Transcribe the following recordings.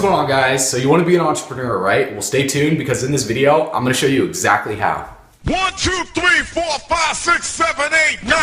going on, guys? So you want to be an entrepreneur, right? Well, stay tuned because in this video, I'm going to show you exactly how. 1, 2, 3, 4, 5, 6, 7, 8, 9.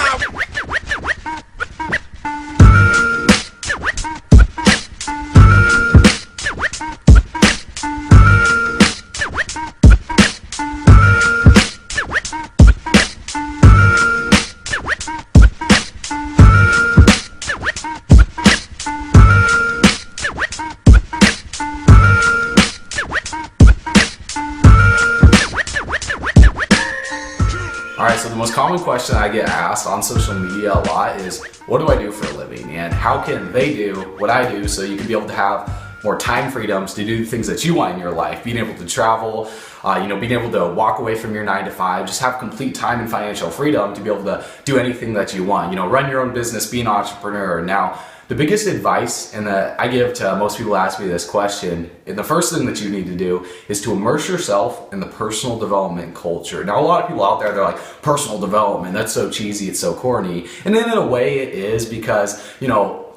Alright, so the most common question I get asked on social media a lot is, what do I do for a living? And how can they do what I do so you can be able to have more time freedoms to do the things that you want in your life? Being able to travel, being able to walk away from your 9 to 5, just have complete time and financial freedom to be able to do anything that you want. Run your own business, be an entrepreneur. Now, the biggest advice and that I give to most people who ask me this question, and the first thing that you need to do is to immerse yourself in the personal development culture. Now, a lot of people out there, they're like, personal development, that's so cheesy, it's so corny. And then in a way it is because,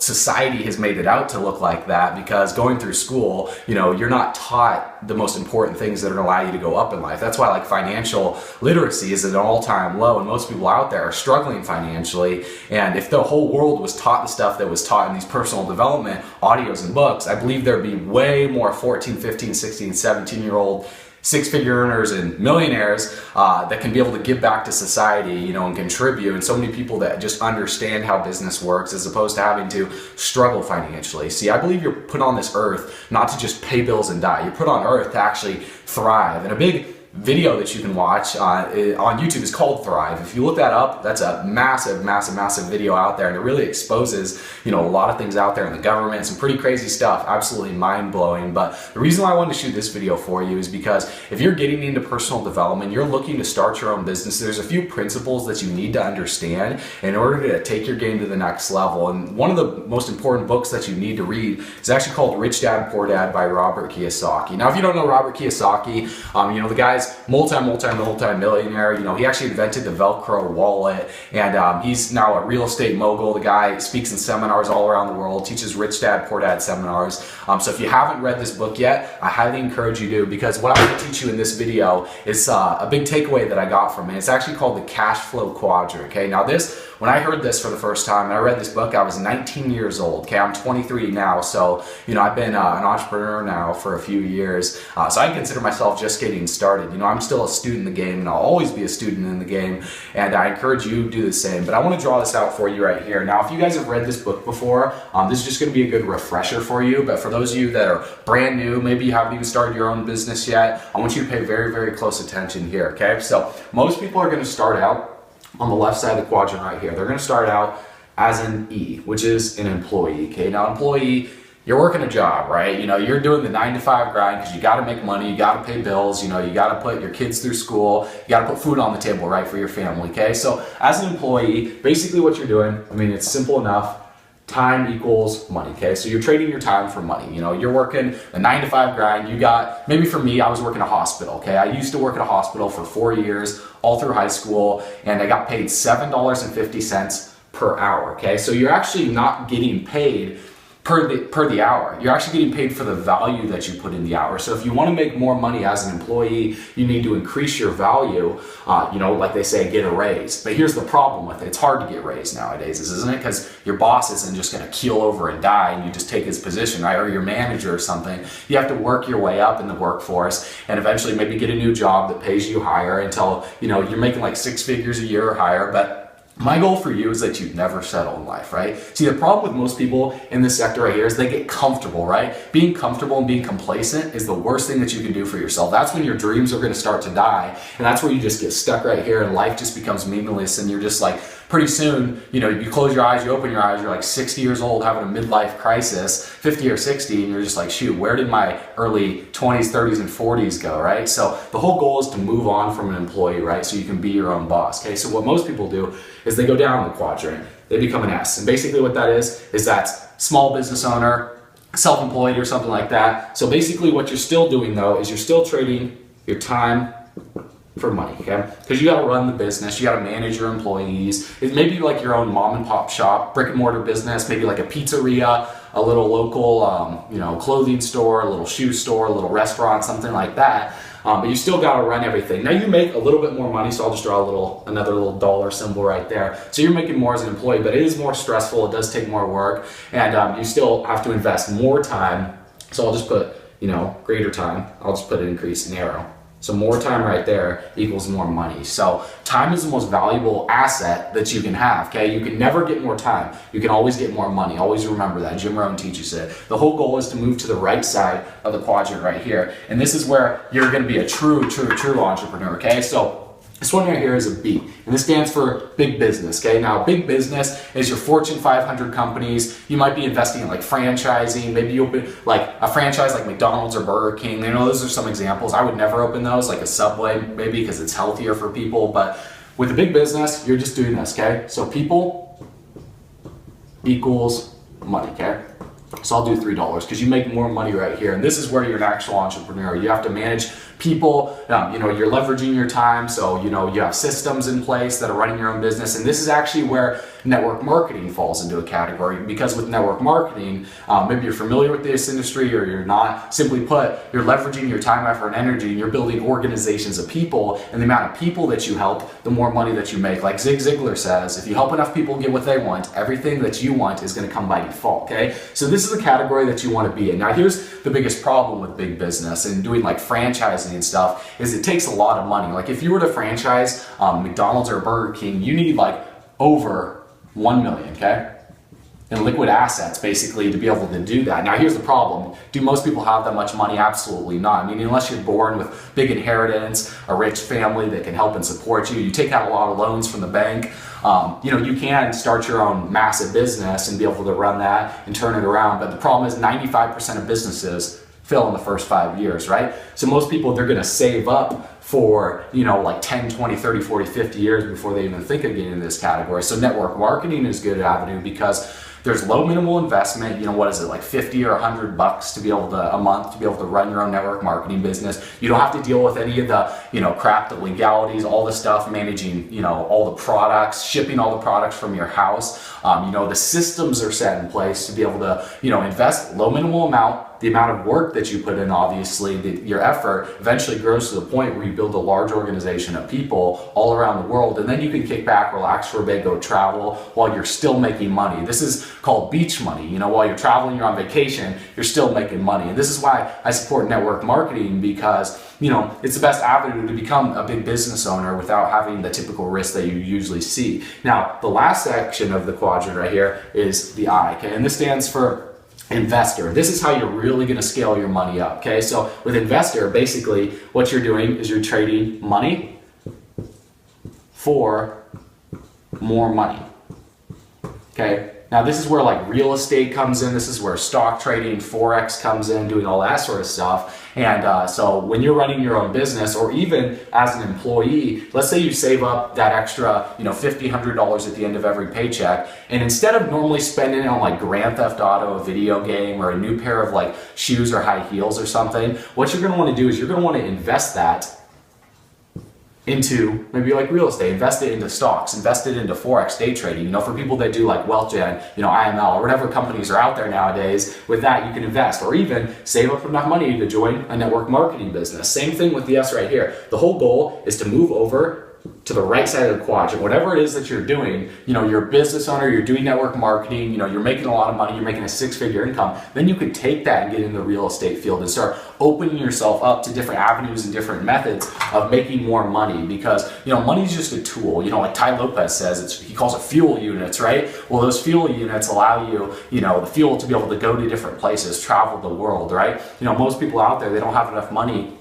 society has made it out to look like that because going through school, you're not taught the most important things that are going to allow you to go up in life. That's why like financial literacy is at an all-time low and most people out there are struggling financially. And if the whole world was taught the stuff that was taught in these personal development audios and books, I believe there'd be way more 14, 15, 16, 17-year-old six-figure earners and millionaires that can be able to give back to society, and contribute, and so many people that just understand how business works as opposed to having to struggle financially. See, I believe you're put on this earth not to just pay bills and die. You're put on earth to actually thrive. And a big video that you can watch on YouTube is called Thrive. If you look that up, that's a massive, massive, massive video out there, and it really exposes, a lot of things out there in the government, some pretty crazy stuff, absolutely mind-blowing. But the reason why I wanted to shoot this video for you is because if you're getting into personal development, you're looking to start your own business, there's a few principles that you need to understand in order to take your game to the next level. And one of the most important books that you need to read is actually called Rich Dad Poor Dad by Robert Kiyosaki. Now, if you don't know Robert Kiyosaki, the guy's multi-millionaire. He actually invented the Velcro wallet, and he's now a real estate mogul. The guy speaks in seminars all around the world, teaches Rich Dad Poor Dad seminars. So if you haven't read this book yet, I highly encourage you to, because what I'm going to teach you in this video is a big takeaway that I got from it. It's actually called the cash flow quadrant. Okay, now when I heard this for the first time and I read this book, I was 19 years old. Okay, I'm 23 now, so I've been an entrepreneur now for a few years. So I consider myself just getting started. I'm still a student in the game, and I'll always be a student in the game, and I encourage you to do the same. But I want to draw this out for you right here. Now, if you guys have read this book before, this is just going to be a good refresher for you. But for those of you that are brand new, maybe you haven't even started your own business yet, I want you to pay very, very close attention here. Okay, so most people are going to start out on the left side of the quadrant right here. They're going to start out as an E, which is an employee. Okay, now employee, you're working a job, right? You're doing the 9 to 5 grind because you got to make money, you got to pay bills, you got to put your kids through school, you got to put food on the table, right, for your family, okay? So as an employee, basically what you're doing, it's simple enough. Time equals money, okay? So you're trading your time for money. You're working a 9 to 5 grind. Maybe for me, I was working a hospital, okay? I used to work at a hospital for 4 years, all through high school, and I got paid $7.50 per hour, okay? So you're actually not getting paid per the hour. You're actually getting paid for the value that you put in the hour. So if you want to make more money as an employee, you need to increase your value, like they say, get a raise. But here's the problem with it. It's hard to get raised nowadays, isn't it? Because your boss isn't just going to keel over and die and you just take his position, right? Or your manager or something. You have to work your way up in the workforce and eventually maybe get a new job that pays you higher until, you're making like 6 figures a year or higher. But my goal for you is that you never settle in life, right? See, the problem with most people in this sector right here is they get comfortable, right? Being comfortable and being complacent is the worst thing that you can do for yourself. That's when your dreams are going to start to die, and that's where you just get stuck right here and life just becomes meaningless, and you're just like, pretty soon, you close your eyes, you open your eyes, you're like 60 years old having a midlife crisis, 50 or 60, and you're just like, shoot, where did my early 20s, 30s, and 40s go, right? So the whole goal is to move on from an employee, right? So you can be your own boss, okay? So what most people do is they go down the quadrant, they become an S. And basically what that is that's small business owner, self-employed or something like that. So basically what you're still doing though is you're still trading your time for money, okay? Because you got to run the business, you got to manage your employees. It may be like your own mom and pop shop, brick and mortar business, maybe like a pizzeria, a little local, clothing store, a little shoe store, a little restaurant, something like that. But you still got to run everything. Now you make a little bit more money, so I'll just draw another little dollar symbol right there. So you're making more as an employee, but it is more stressful. It does take more work, and you still have to invest more time. So I'll just put, greater time. I'll just put an increase in arrow. So more time right there equals more money. So time is the most valuable asset that you can have, okay? You can never get more time. You can always get more money. Always remember that. Jim Rohn teaches it. The whole goal is to move to the right side of the quadrant right here. And this is where you're gonna be a true entrepreneur, okay? So this one right here is a B, and this stands for big business, okay? Now, big business is your Fortune 500 companies. You might be investing in like franchising. Maybe you'll be like a franchise like McDonald's or Burger King. Those are some examples. I would never open those, like a Subway, maybe because it's healthier for people. But with a big business, you're just doing this, okay? So people equals money, okay? So I'll do $3 because you make more money right here. And this is where you're an actual entrepreneur. You have to manage people, you're leveraging your time. So, you have systems in place that are running your own business. And this is actually where network marketing falls into a category, because with network marketing, maybe you're familiar with this industry or you're not. Simply put, you're leveraging your time, effort, and energy, and you're building organizations of people, and the amount of people that you help, the more money that you make. Like Zig Ziglar says, if you help enough people get what they want, everything that you want is going to come by default, okay? So this is a category that you want to be in. Now here's the biggest problem with big business and doing like franchising and stuff, is it takes a lot of money. Like if you were to franchise McDonald's or Burger King, you need like over 1 million, okay? In liquid assets, basically, to be able to do that. Now, here's the problem. Do most people have that much money? Absolutely not. Unless you're born with big inheritance, a rich family that can help and support you, you take out a lot of loans from the bank. You can start your own massive business and be able to run that and turn it around. But the problem is 95% of businesses fail in the first 5 years, right? So most people, they're gonna save up for, like 10, 20, 30, 40, 50 years before they even think of getting into this category. So network marketing is a good avenue because there's low minimal investment. What is it, like 50 or $100 to be able to, a month, to be able to run your own network marketing business. You don't have to deal with any of the, crap, the legalities, all the stuff, managing, all the products, shipping all the products from your house. The systems are set in place to be able to, invest low minimal amount. The amount of work that you put in, obviously, your effort eventually grows to the point where you build a large organization of people all around the world, and then you can kick back, relax for a bit, go travel while you're still making money. This is called beach money. While you're traveling, you're on vacation, you're still making money. And this is why I support network marketing, because it's the best avenue to become a big business owner without having the typical risk that you usually see. Now, the last section of the quadrant right here is the I, okay? And this stands for investor. This is how you're really going to scale your money up, okay? So with investor, basically what you're doing is you're trading money for more money, okay? Now this is where like real estate comes in. This is where stock trading, Forex comes in, doing all that sort of stuff. And so when you're running your own business, or even as an employee, let's say you save up that extra, $50, $100 at the end of every paycheck, and instead of normally spending it on like Grand Theft Auto, a video game, or a new pair of like shoes or high heels or something, what you're going to want to do is you're going to want to invest that into maybe like real estate, invest it into stocks, invest it into Forex, day trading, for people that do like WealthGen, IML, or whatever companies are out there nowadays. With that, you can invest, or even save up enough money to join a network marketing business. Same thing with the S right here. The whole goal is to move over to the right side of the quadrant. Whatever it is that you're doing, you're a business owner, you're doing network marketing, you're making a lot of money, you're making a six-figure income, then you could take that and get in the real estate field and start opening yourself up to different avenues and different methods of making more money, because money is just a tool. Like Ty Lopez says, he calls it fuel units, right? Well, those fuel units allow you, the fuel to be able to go to different places, travel the world, right? Most people out there, they don't have enough money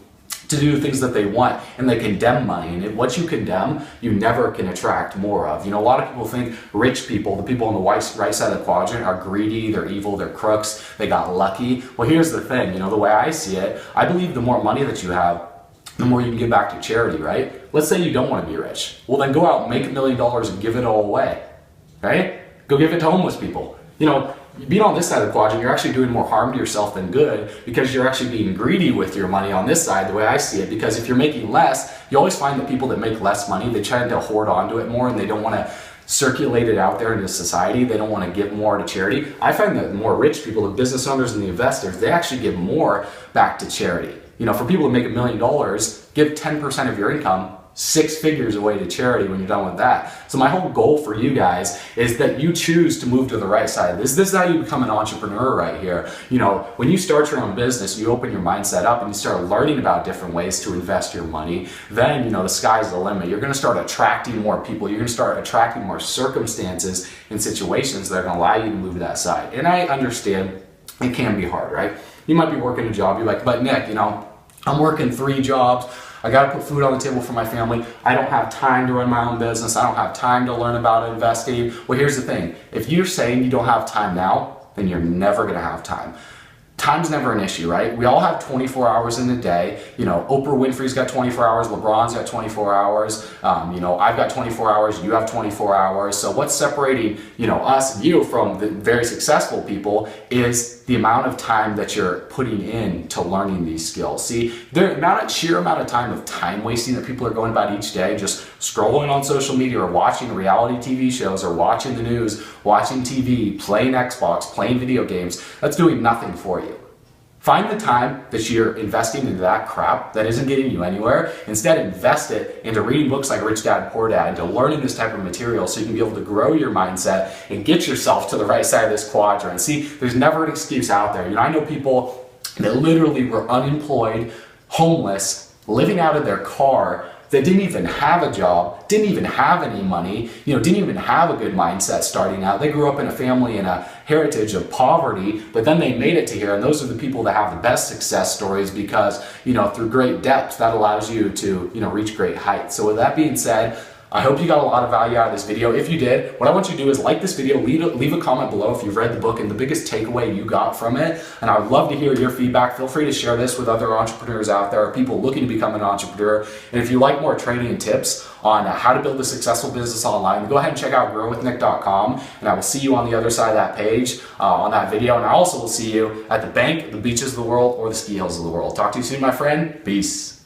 to do things that they want, and they condemn money. And what you condemn, you never can attract more of. A lot of people think rich people, the people on the right side of the quadrant, are greedy, they're evil, they're crooks, they got lucky. Well, here's the thing, the way I see it, I believe the more money that you have, the more you can give back to charity, right? Let's say you don't want to be rich. Well, then go out and make $1 million and give it all away, right? Go give it to homeless people. Being on this side of the quadrant, you're actually doing more harm to yourself than good, because you're actually being greedy with your money on this side, the way I see it. Because if you're making less, you always find that people that make less money, they try to hoard onto it more, and they don't want to circulated out there into society. They don't want to give more to charity. I find that more rich people, the business owners and the investors, they actually give more back to charity. You know, for people who make $1 million, give 10% of your income, 6 figures away to charity when you're done with that. So my whole goal for you guys is that you choose to move to the right side. This is how you become an entrepreneur right here. You know, when you start your own business, you open your mindset up and you start learning about different ways to invest your money, then, you know, the sky's the limit. You're going to start attracting more people. You're going to start attracting more circumstances and situations that are going to allow you to move to that side. And I understand it can be hard, right? You might be working a job. You're like, but Nick, you know, I'm working 3 jobs. I got to put food on the table for my family. I don't have time to run my own business. I don't have time to learn about investing. Well, here's the thing. If you're saying you don't have time now, then you're never going to have time. Time's never an issue, right? We all have 24 hours in a day. You know, Oprah Winfrey's got 24 hours. LeBron's got 24 hours. You know, I've got 24 hours. You have 24 hours. So what's separating, you know, us and you from the very successful people is the amount of time that you're putting in to learning these skills. See, the sheer amount of time wasting that people are going about each day, just scrolling on social media or watching reality TV shows or watching the news, watching TV, playing Xbox, playing video games, that's doing nothing for you. Find the time that you're investing into that crap that isn't getting you anywhere. Instead, invest it into reading books like Rich Dad Poor Dad, into learning this type of material so you can be able to grow your mindset and get yourself to the right side of this quadrant. See, there's never an excuse out there. You know, I know people that literally were unemployed, homeless, living out of their car, that didn't even have a job, didn't even have any money, you know, didn't even have a good mindset starting out. They grew up in a family and a heritage of poverty, but then they made it to here. And those are the people that have the best success stories because, you know, through great depth, that allows you to, you know, reach great heights. So with that being said, I hope you got a lot of value out of this video. If you did, what I want you to do is like this video, leave a comment below if you've read the book and the biggest takeaway you got from it. And I would love to hear your feedback. Feel free to share this with other entrepreneurs out there or people looking to become an entrepreneur. And if you like more training and tips on how to build a successful business online, go ahead and check out growwithnick.com. And I will see you on the other side of that page on that video. And I also will see you at the bank, the beaches of the world, or the ski hills of the world. Talk to you soon, my friend. Peace.